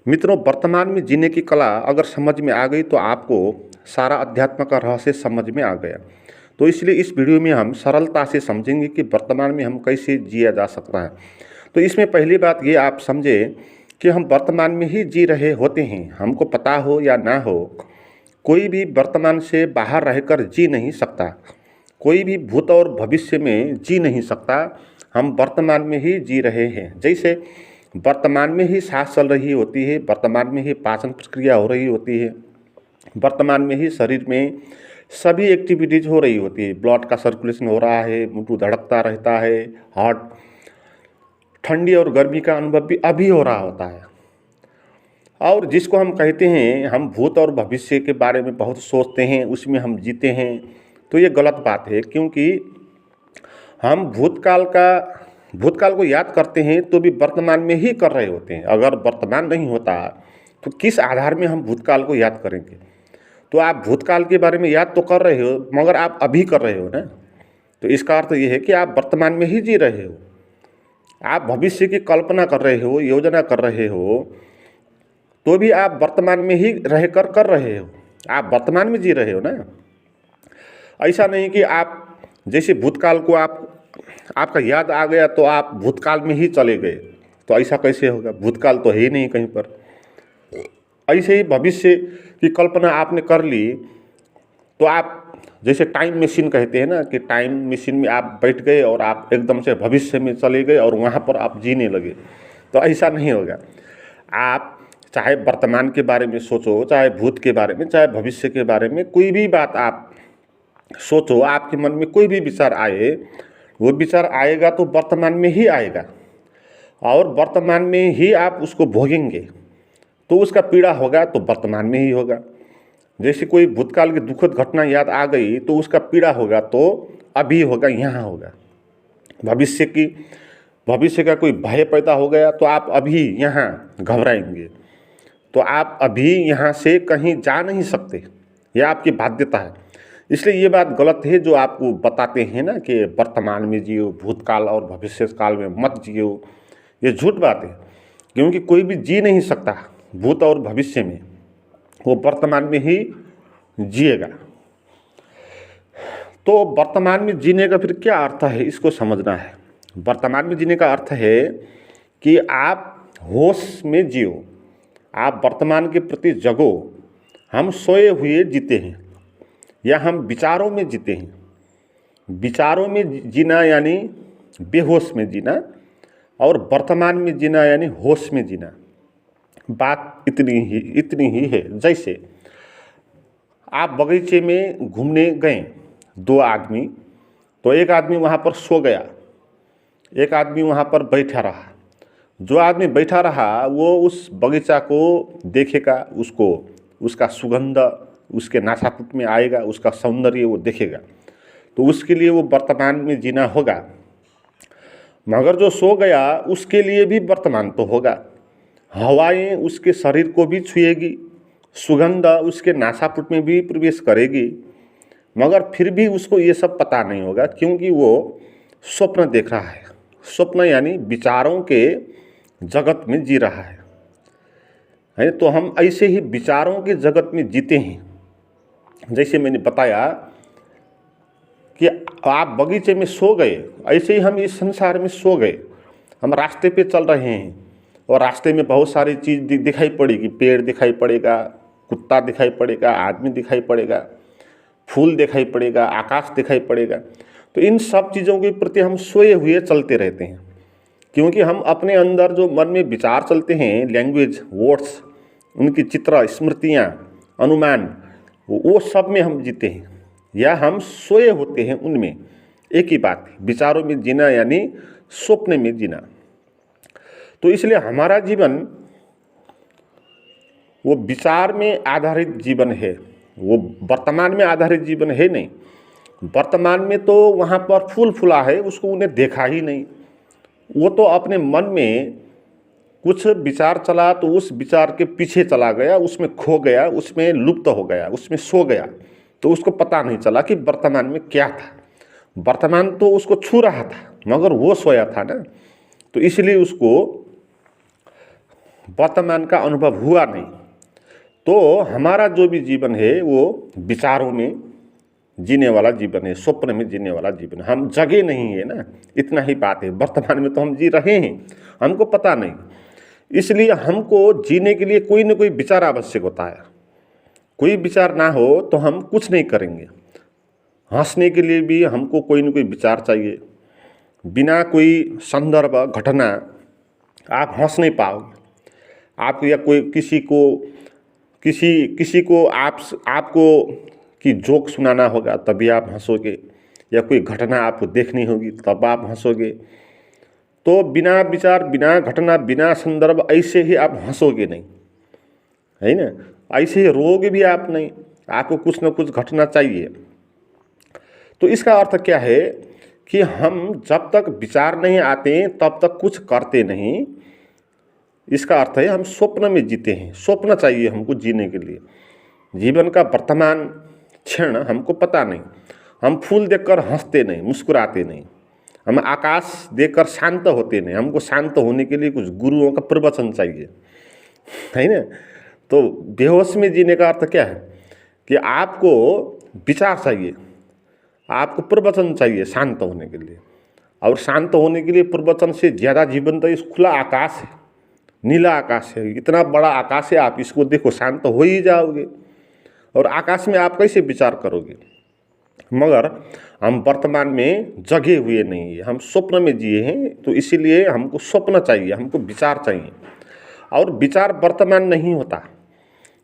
मित्रों, वर्तमान में जीने की कला अगर समझ में आ गई तो आपको सारा अध्यात्म का रहस्य समझ में आ गया। तो इसलिए इस वीडियो में हम सरलता से समझेंगे कि वर्तमान में हम कैसे जिया जा सकता है। तो इसमें पहली बात ये आप समझें कि हम वर्तमान में ही जी रहे होते हैं, हमको पता हो या ना हो। कोई भी वर्तमान से बाहर रहकर जी नहीं सकता, कोई भी भूत और भविष्य में जी नहीं सकता। हम वर्तमान में ही जी रहे हैं। जैसे वर्तमान में ही सांस चल रही होती है, वर्तमान में ही पाचन प्रक्रिया हो रही होती है, वर्तमान में ही शरीर में सभी एक्टिविटीज़ हो रही होती है। ब्लड का सर्कुलेशन हो रहा है, मुंह धड़कता रहता है, हार्ट, ठंडी और गर्मी का अनुभव भी अभी हो रहा होता है। और जिसको हम कहते हैं हम भूत और भविष्य के बारे में बहुत सोचते हैं, उसमें हम जीते हैं, तो ये गलत बात है। क्योंकि हम भूतकाल को याद करते हैं तो भी वर्तमान में ही कर रहे होते हैं। अगर वर्तमान नहीं होता तो किस आधार में हम भूतकाल को याद करेंगे। तो आप भूतकाल के बारे में याद तो कर रहे हो, मगर आप अभी कर रहे हो ना। तो इसका अर्थ ये है कि आप वर्तमान में ही जी रहे हो। आप भविष्य की कल्पना कर रहे हो, योजना कर रहे हो, तो भी आप वर्तमान में ही रहकर कर रहे हो। आप वर्तमान में जी रहे हो ना। ऐसा नहीं कि आप जैसे भूतकाल को आपका याद आ गया तो आप भूतकाल में ही चले गए, तो ऐसा कैसे होगा। भूतकाल तो है ही नहीं कहीं पर। ऐसे ही भविष्य की कल्पना आपने कर ली तो आप जैसे टाइम मशीन कहते हैं ना, कि टाइम मशीन में आप बैठ गए और आप एकदम से भविष्य में चले गए और वहाँ पर आप जीने लगे, तो ऐसा नहीं होगा। आप चाहे वर्तमान के बारे में सोचो, चाहे भूत के बारे में, चाहे भविष्य के बारे में, कोई भी बात आप सोचो, आपके मन में कोई भी विचार आए, वो विचार आएगा तो वर्तमान में ही आएगा और वर्तमान में ही आप उसको भोगेंगे। तो उसका पीड़ा होगा तो वर्तमान में ही होगा। जैसे कोई भूतकाल की दुखद घटना याद आ गई तो उसका पीड़ा होगा तो अभी होगा, यहाँ होगा। भविष्य का कोई भय पैदा हो गया तो आप अभी यहाँ घबराएंगे। तो आप अभी यहाँ से कहीं जा नहीं सकते, यह आपकी बाध्यता है। इसलिए ये बात गलत है जो आपको बताते हैं ना कि वर्तमान में जियो, भूतकाल और भविष्य काल में मत जियो। ये झूठ बात है, क्योंकि कोई भी जी नहीं सकता भूत और भविष्य में, वो वर्तमान में ही जिएगा। तो वर्तमान में जीने का फिर क्या अर्थ है, इसको समझना है। वर्तमान में जीने का अर्थ है कि आप होश में जियो, आप वर्तमान के प्रति जगो। हम सोए हुए जीते हैं या हम विचारों में जीते हैं। विचारों में जीना यानी बेहोश में जीना, और वर्तमान में जीना यानी होश में जीना। बात इतनी ही है। जैसे आप बगीचे में घूमने गए, दो आदमी, तो एक आदमी वहाँ पर सो गया, एक आदमी वहाँ पर बैठा रहा। जो आदमी बैठा रहा वो उस बगीचा को देखेगा, उसका सुगंध उसके नासापुट में आएगा, उसका सौंदर्य वो देखेगा, तो उसके लिए वो वर्तमान में जीना होगा। मगर जो सो गया उसके लिए भी वर्तमान तो होगा। हवाएं उसके शरीर को भी छुएगी, सुगंध उसके नासापुट में भी प्रवेश करेगी, मगर फिर भी उसको ये सब पता नहीं होगा, क्योंकि वो स्वप्न देख रहा है। स्वप्न यानी विचारों के जगत में जी रहा है। तो हम ऐसे ही विचारों के जगत में जीते हैं। जैसे मैंने बताया कि आप बगीचे में सो गए, ऐसे ही हम इस संसार में सो गए। हम रास्ते पे चल रहे हैं और रास्ते में बहुत सारी चीज़ दिखाई पड़ेगी। पेड़ दिखाई पड़ेगा, कुत्ता दिखाई पड़ेगा, आदमी दिखाई पड़ेगा, फूल दिखाई पड़ेगा, आकाश दिखाई पड़ेगा। तो इन सब चीज़ों के प्रति हम सोए हुए चलते रहते हैं, क्योंकि हम अपने अंदर जो मन में विचार चलते हैं, लैंग्वेज, वर्ड्स, उनकी चित्र, स्मृतियाँ, अनुमान, वो सब में हम जीते हैं या हम सोए होते हैं उनमें। एक ही बात है, विचारों में जीना यानी स्वप्न में जीना। तो इसलिए हमारा जीवन वो विचार में आधारित जीवन है, वो वर्तमान में आधारित जीवन है नहीं। वर्तमान में तो वहाँ पर फूल फूला है, उसको उन्हें देखा ही नहीं। वो तो अपने मन में कुछ विचार चला तो उस विचार के पीछे चला गया, उसमें खो गया, उसमें लुप्त हो गया, उसमें सो गया, तो उसको पता नहीं चला कि वर्तमान में क्या था। वर्तमान तो उसको छू रहा था मगर वो सोया था ना। तो इसलिए उसको वर्तमान का अनुभव हुआ नहीं, तो हमारा जो भी जीवन है वो विचारों में जीने वाला जीवन है, स्वप्न में जीने वाला जीवन है। हम जगे नहीं है ना, इतना ही बात है। वर्तमान में तो हम जी रहे हैं, हमको पता नहीं। इसलिए हमको जीने के लिए कोई न कोई विचार आवश्यक होता है। कोई विचार ना हो तो हम कुछ नहीं करेंगे। हंसने के लिए भी हमको कोई न कोई विचार चाहिए। बिना कोई संदर्भ घटना आप हंस नहीं पाओगे। आप या कोई किसी को आपको कि जोक सुनाना होगा तभी आप हंसोगे, या कोई घटना आपको देखनी होगी तब आप हंसोगे। तो बिना विचार, बिना घटना, बिना संदर्भ ऐसे ही आप हंसोगे नहीं, है ना। ऐसे ही रोगे भी आप नहीं, आपको कुछ न कुछ घटना चाहिए। तो इसका अर्थ क्या है कि हम जब तक विचार नहीं आते तब तक कुछ करते नहीं। इसका अर्थ है हम स्वप्न में जीते हैं। स्वप्न चाहिए हमको जीने के लिए। जीवन का वर्तमान क्षण हमको पता नहीं। हम फूल देखकर हंसते नहीं, मुस्कुराते नहीं। हम आकाश देखकर शांत होते नहीं। हमको शांत होने के लिए कुछ गुरुओं का प्रवचन चाहिए, है ना। तो बेहोश में जीने का अर्थ क्या है कि आपको विचार चाहिए, आपको प्रवचन चाहिए शांत होने के लिए। और शांत होने के लिए प्रवचन से ज़्यादा जीवन तो इस खुला आकाश है, नीला आकाश है। इतना बड़ा आकाश है, आप इसको देखो शांत हो ही जाओगे। और आकाश में आप कैसे विचार करोगे। मगर हम वर्तमान में जगे हुए नहीं है, हम स्वप्न में जिए हैं। तो इसीलिए हमको स्वप्न चाहिए, हमको विचार चाहिए। और विचार वर्तमान नहीं होता।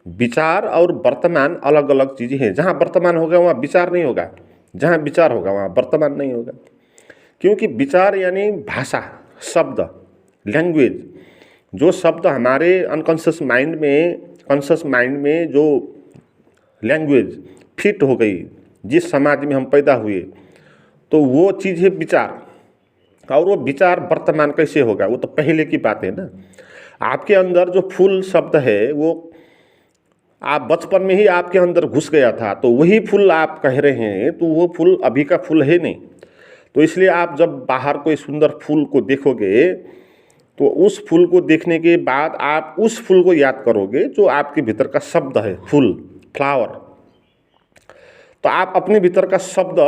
विचार और वर्तमान अलग अलग चीज़ें हैं। जहाँ वर्तमान होगा वहाँ विचार नहीं होगा, जहाँ विचार होगा वहाँ वर्तमान नहीं होगा। क्योंकि विचार यानी भाषा, शब्द, लैंग्वेज। जो शब्द हमारे अनकॉन्शियस माइंड में, कॉन्शियस माइंड में जो लैंग्वेज फिट हो गई, जिस समाज में हम पैदा हुए, तो वो चीज़ है विचार। और वो विचार वर्तमान कैसे होगा, वो तो पहले की बात है ना। आपके अंदर जो फूल शब्द है वो आप बचपन में ही आपके अंदर घुस गया था, तो वही फूल आप कह रहे हैं, तो वो फूल अभी का फूल है नहीं। तो इसलिए आप जब बाहर कोई सुंदर फूल को देखोगे तो उस फूल को देखने के बाद आप उस फूल को याद करोगे जो आपके भीतर का शब्द है, फूल, फ्लावर। तो आप अपने भीतर का शब्द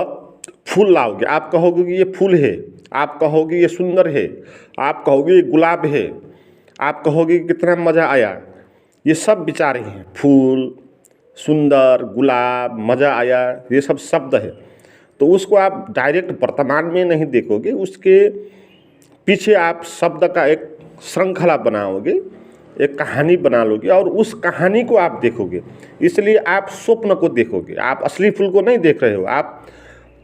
फूल लाओगे। आप कहोगे कि ये फूल है, आप कहोगे ये सुंदर है, आप कहोगे ये गुलाब है, आप कहोगे कितना मज़ा आया। ये सब विचार ही हैं। फूल, सुंदर, गुलाब, मज़ा आया, ये सब शब्द है। तो उसको आप डायरेक्ट वर्तमान में नहीं देखोगे, उसके पीछे आप शब्द का एक श्रृंखला बनाओगे, एक कहानी बना लोगे और उस कहानी को आप देखोगे। इसलिए आप स्वप्न को देखोगे, आप असली फूल को नहीं देख रहे हो। आप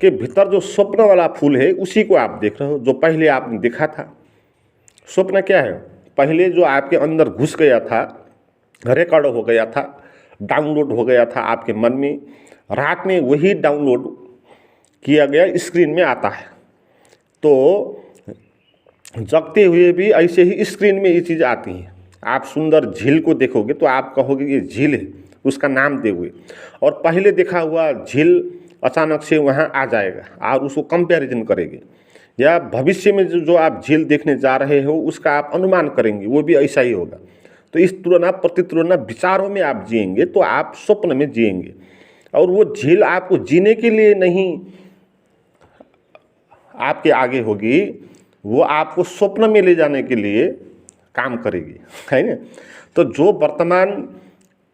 के भीतर जो स्वप्न वाला फूल है उसी को आप देख रहे हो, जो पहले आपने देखा था। स्वप्न क्या है, पहले जो आपके अंदर घुस गया था, रिकॉर्ड हो गया था, डाउनलोड हो गया था आपके मन में, रात में वही डाउनलोड किया गया स्क्रीन में आता है। तो जगते हुए भी ऐसे ही स्क्रीन में ये चीज़ आती है। आप सुंदर झील को देखोगे तो आप कहोगे ये झील है, उसका नाम दोगे। और पहले देखा हुआ झील अचानक से वहाँ आ जाएगा और उसको कंपैरिजन करेंगे। या भविष्य में जो आप झील देखने जा रहे हो उसका आप अनुमान करेंगे, वो भी ऐसा ही होगा। तो इस तुलना प्रतितुलना विचारों में आप जिएंगे तो आप स्वप्न में जिएंगे। और वो झील आपको जीने के लिए नहीं आपके आगे होगी, वो आपको स्वप्न में ले जाने के लिए काम करेगी, है ना। तो जो वर्तमान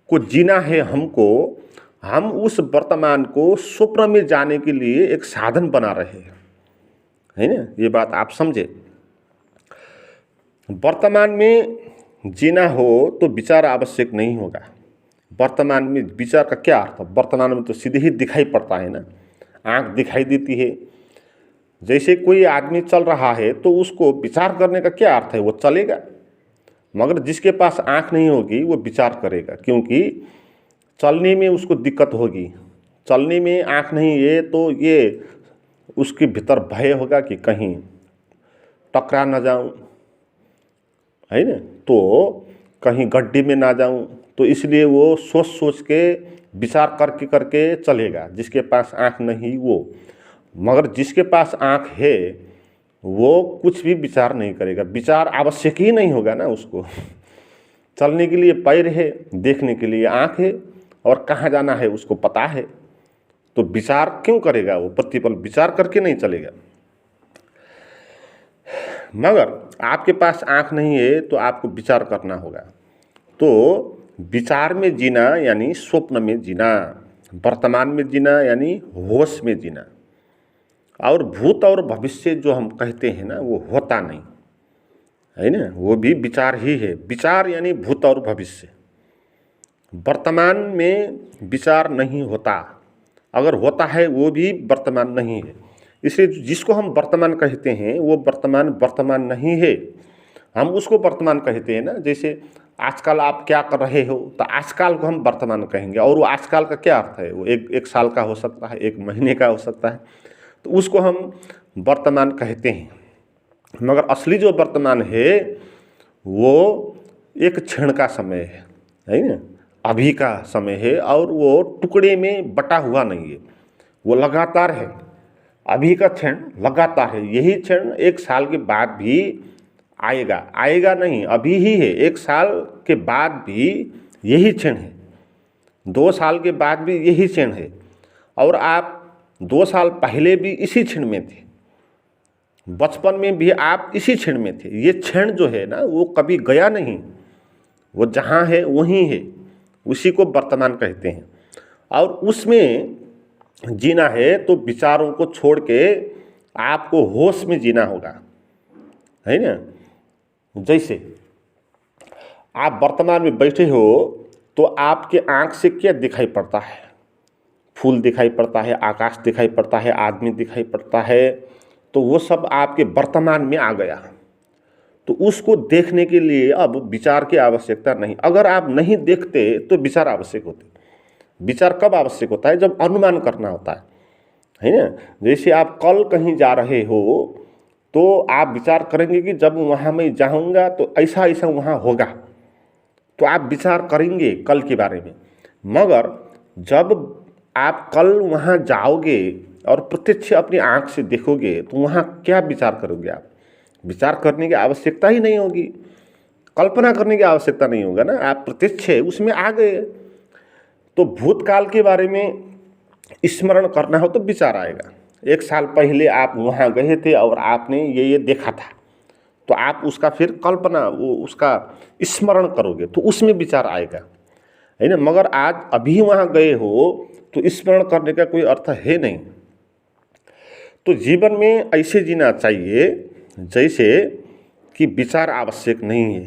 को जीना है हमको, हम उस वर्तमान को स्वप्न में जाने के लिए एक साधन बना रहे हैं, है ना। ये बात आप समझे। वर्तमान में जीना हो तो विचार आवश्यक नहीं होगा। वर्तमान में विचार का क्या अर्थ, वर्तमान में तो सीधे ही दिखाई पड़ता है ना, आँख दिखाई देती है। जैसे कोई आदमी चल रहा है तो उसको विचार करने का क्या अर्थ है, वो चलेगा। मगर जिसके पास आँख नहीं होगी वो विचार करेगा, क्योंकि चलने में उसको दिक्कत होगी। चलने में आँख नहीं है तो ये उसके भीतर भय होगा कि कहीं टकरा ना जाऊं, है ना, तो कहीं गड्ढे में ना जाऊं। तो इसलिए वो सोच सोच के विचार करके करके चलेगा, जिसके पास आँख नहीं वो। मगर जिसके पास आँख है वो कुछ भी विचार नहीं करेगा, विचार आवश्यक ही नहीं होगा ना उसको। चलने के लिए पैर है, देखने के लिए आँख है, और कहाँ जाना है उसको पता है। तो विचार क्यों करेगा वो? प्रतिपल विचार करके नहीं चलेगा। मगर आपके पास आँख नहीं है तो आपको विचार करना होगा। तो विचार में जीना यानी स्वप्न में जीना, वर्तमान में जीना यानी होश में जीना। और भूत और भविष्य जो हम कहते हैं ना, वो होता नहीं है ना, वो भी विचार ही है। विचार यानी भूत और भविष्य। वर्तमान में विचार नहीं होता, अगर होता है वो भी वर्तमान नहीं है। इसलिए जिसको हम वर्तमान कहते हैं वो वर्तमान नहीं है, हम उसको वर्तमान कहते हैं ना। जैसे आजकल आप क्या कर रहे हो, तो आजकल को हम वर्तमान कहेंगे। और वो आजकल का क्या अर्थ है? वो एक साल का हो सकता है, एक महीने का हो सकता है, तो उसको हम वर्तमान कहते हैं। मगर असली जो वर्तमान है वो एक क्षण का समय है ना, अभी का समय है। और वो टुकड़े में बटा हुआ नहीं है, वो लगातार है। अभी का क्षण लगातार है। यही क्षण एक साल के बाद भी आएगा नहीं, अभी ही है। एक साल के बाद भी यही क्षण है, 2 साल के बाद भी यही क्षण है, और आप 2 साल पहले भी इसी क्षण में थे, बचपन में भी आप इसी क्षण में थे। ये क्षण जो है ना, वो कभी गया नहीं, वो जहाँ है वहीं है, उसी को वर्तमान कहते हैं। और उसमें जीना है तो विचारों को छोड़ के आपको होश में जीना होगा, है ना। जैसे आप वर्तमान में बैठे हो तो आपके आँख से क्या दिखाई पड़ता है? फूल दिखाई पड़ता है, आकाश दिखाई पड़ता है, आदमी दिखाई पड़ता है, तो वो सब आपके वर्तमान में आ गया। तो उसको देखने के लिए अब विचार की आवश्यकता नहीं। अगर आप नहीं देखते तो विचार आवश्यक होते। विचार कब आवश्यक होता है? जब अनुमान करना होता है ना। जैसे आप कल कहीं जा रहे हो तो आप विचार करेंगे कि जब वहाँ मैं जाऊँगा तो ऐसा ऐसा वहाँ होगा, तो आप विचार करेंगे कल के बारे में। मगर जब आप कल वहाँ जाओगे और प्रत्यक्ष अपनी आँख से देखोगे तो वहाँ क्या विचार करोगे? आप विचार करने की आवश्यकता ही नहीं होगी, कल्पना करने की आवश्यकता नहीं होगा ना, आप प्रत्यक्ष उसमें आ गए। तो भूतकाल के बारे में स्मरण करना हो तो विचार आएगा। 1 साल पहले आप वहाँ गए थे और आपने ये देखा था, तो आप उसका फिर कल्पना, वो उसका स्मरण करोगे तो उसमें विचार आएगा, है ना। मगर आज अभी वहाँ गए हो तो स्मरण करने का कोई अर्थ है नहीं। तो जीवन में ऐसे जीना चाहिए जैसे कि विचार आवश्यक नहीं है,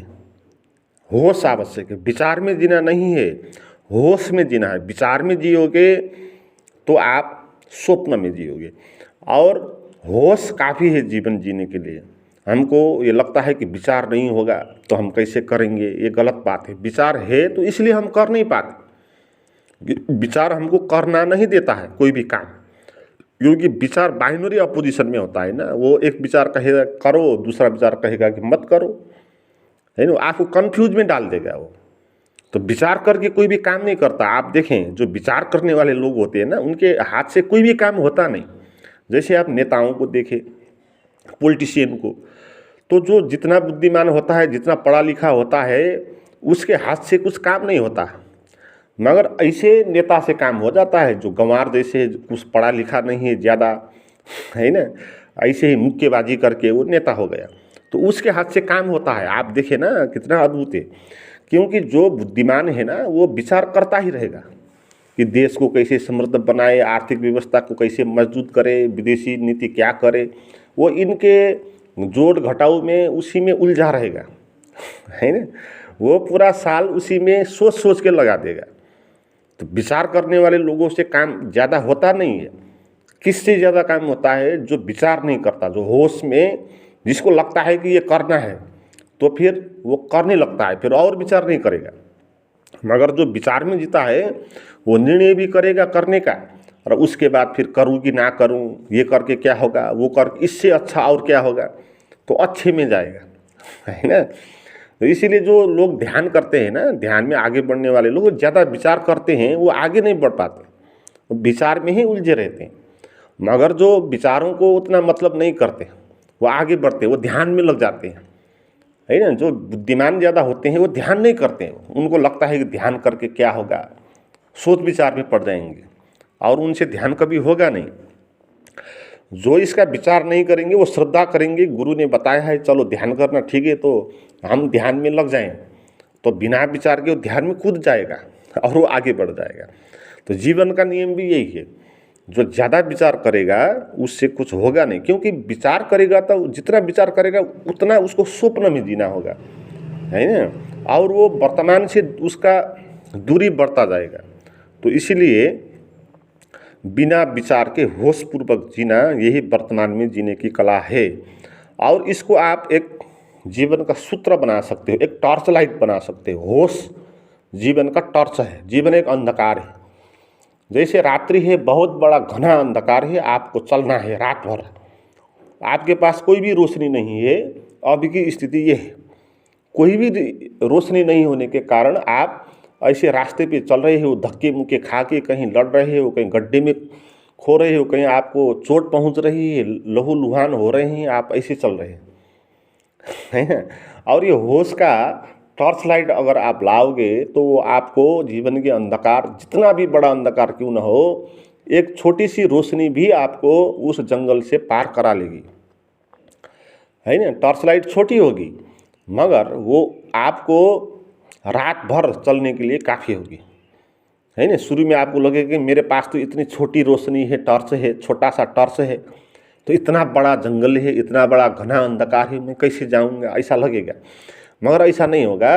होश आवश्यक है। विचार में जीना नहीं है, होश में जीना है। विचार में जियोगे तो आप स्वप्न में जियोगे, और होश काफ़ी है जीवन जीने के लिए। हमको ये लगता है कि विचार नहीं होगा तो हम कैसे करेंगे, ये गलत बात है। विचार है तो इसलिए हम कर नहीं पाते। विचार हमको करना नहीं देता है कोई भी काम, क्योंकि विचार बाइनरी अपोजिशन में होता है ना। वो एक विचार कहेगा करो, दूसरा विचार कहेगा कि मत करो, है ना। आपको कंफ्यूज में डाल देगा वो। तो विचार करके कोई भी काम नहीं करता। आप देखें जो विचार करने वाले लोग होते हैं ना, उनके हाथ से कोई भी काम होता नहीं। जैसे आप नेताओं को देखें, पॉलिटिशियन को, तो जो जितना बुद्धिमान होता है, जितना पढ़ा लिखा होता है, उसके हाथ से कुछ काम नहीं होता। मगर ऐसे नेता से काम हो जाता है जो गंवार जैसे कुछ पढ़ा लिखा नहीं है ज़्यादा, है ना, ऐसे ही मुक्केबाजी करके वो नेता हो गया, तो उसके हाथ से काम होता है। आप देखें ना कितना अद्भुत है। क्योंकि जो बुद्धिमान है ना, वो विचार करता ही रहेगा कि देश को कैसे समृद्ध बनाए, आर्थिक व्यवस्था को कैसे मजबूत करे, विदेशी नीति क्या करे। वो इनके जोड़ घटाव में उसी में उलझा रहेगा, है ना। वो पूरा साल उसी में सोच सोच के लगा देगा। तो विचार करने वाले लोगों से काम ज़्यादा होता नहीं है। किससे ज़्यादा काम होता है? जो विचार नहीं करता, जो होश में, जिसको लगता है कि ये करना है तो फिर वो करने लगता है, फिर और विचार नहीं करेगा। मगर जो विचार में जीता है वो निर्णय भी करेगा करने का, और उसके बाद फिर करूँ कि ना करूँ, ये करके क्या होगा, वो कर इससे अच्छा और क्या होगा, तो अच्छे में जाएगा, है ना। तो इसीलिए जो लोग ध्यान करते हैं ना, ध्यान में आगे बढ़ने वाले लोग ज़्यादा विचार करते हैं, वो आगे नहीं बढ़ पाते, वो विचार में ही उलझे रहते हैं। मगर जो विचारों को उतना मतलब नहीं करते, वो आगे बढ़ते, वो ध्यान में लग जाते हैं, है ना। जो बुद्धिमान ज़्यादा होते हैं वो ध्यान नहीं करते हैं, उनको लगता है कि ध्यान करके क्या होगा, सोच विचार में पड़ जाएंगे और उनसे ध्यान कभी होगा नहीं। जो इसका विचार नहीं करेंगे वो श्रद्धा करेंगे, गुरु ने बताया है चलो ध्यान करना, ठीक है तो हम ध्यान में लग जाएं, तो बिना विचार के वो ध्यान में कूद जाएगा और वो आगे बढ़ जाएगा। तो जीवन का नियम भी यही है, जो ज़्यादा विचार करेगा उससे कुछ होगा नहीं, क्योंकि विचार करेगा तो जितना विचार करेगा उतना उसको स्वप्न में जीना होगा, है ना, और वो वर्तमान से उसका दूरी बढ़ता जाएगा। तो इसीलिए बिना विचार के होशपूर्वक जीना यही वर्तमान में जीने की कला है। और इसको आप एक जीवन का सूत्र बना सकते हो, एक टॉर्च लाइट बना सकते हो। होश जीवन का टॉर्च है, जीवन एक अंधकार है। जैसे रात्रि है, बहुत बड़ा घना अंधकार है, आपको चलना है रात भर, आपके पास कोई भी रोशनी नहीं है। अभी की स्थिति ये है, कोई भी रोशनी नहीं होने के कारण आप ऐसे रास्ते पे चल रहे हो, धक्के मुक्के खा के कहीं लड़ रहे हो, कहीं गड्ढे में खो रहे हो, कहीं आपको चोट पहुंच रही है, लहू लुहान हो रहे हैं, आप ऐसे चल रहे हैं, है ना। और ये होश का टॉर्च लाइट अगर आप लाओगे तो वो आपको जीवन के अंधकार, जितना भी बड़ा अंधकार क्यों ना हो, एक छोटी सी रोशनी भी आपको उस जंगल से पार करा लेगी, है ना। टॉर्च लाइट छोटी होगी मगर वो आपको रात भर चलने के लिए काफ़ी होगी, है ना। शुरू में आपको लगेगा कि मेरे पास तो इतनी छोटी रोशनी है, टॉर्च है, छोटा सा टॉर्च है, तो इतना बड़ा जंगल है, इतना बड़ा घना अंधकार है, मैं कैसे जाऊंगा, ऐसा लगेगा। मगर ऐसा नहीं होगा,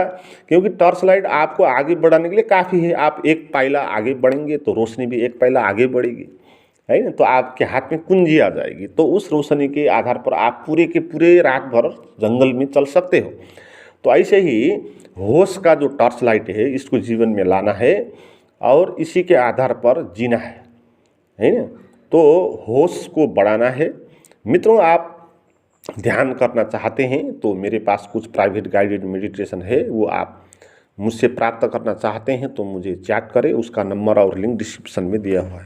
क्योंकि टॉर्च लाइट आपको आगे बढ़ाने के लिए काफ़ी है। आप एक पायला आगे बढ़ेंगे तो रोशनी भी एक पायला आगे बढ़ेगी, है ना। तो आपके हाथ में कुंजी आ जाएगी, तो उस रोशनी के आधार पर आप पूरे के पूरे रात भर जंगल में चल सकते हो। तो ऐसे ही होश का जो टॉर्च लाइट है, इसको जीवन में लाना है और इसी के आधार पर जीना है ना। तो होश को बढ़ाना है। मित्रों, आप ध्यान करना चाहते हैं तो मेरे पास कुछ प्राइवेट गाइडेड मेडिटेशन है, वो आप मुझसे प्राप्त करना चाहते हैं तो मुझे चैट करें, उसका नंबर और लिंक डिस्क्रिप्शन में दिया हुआ है।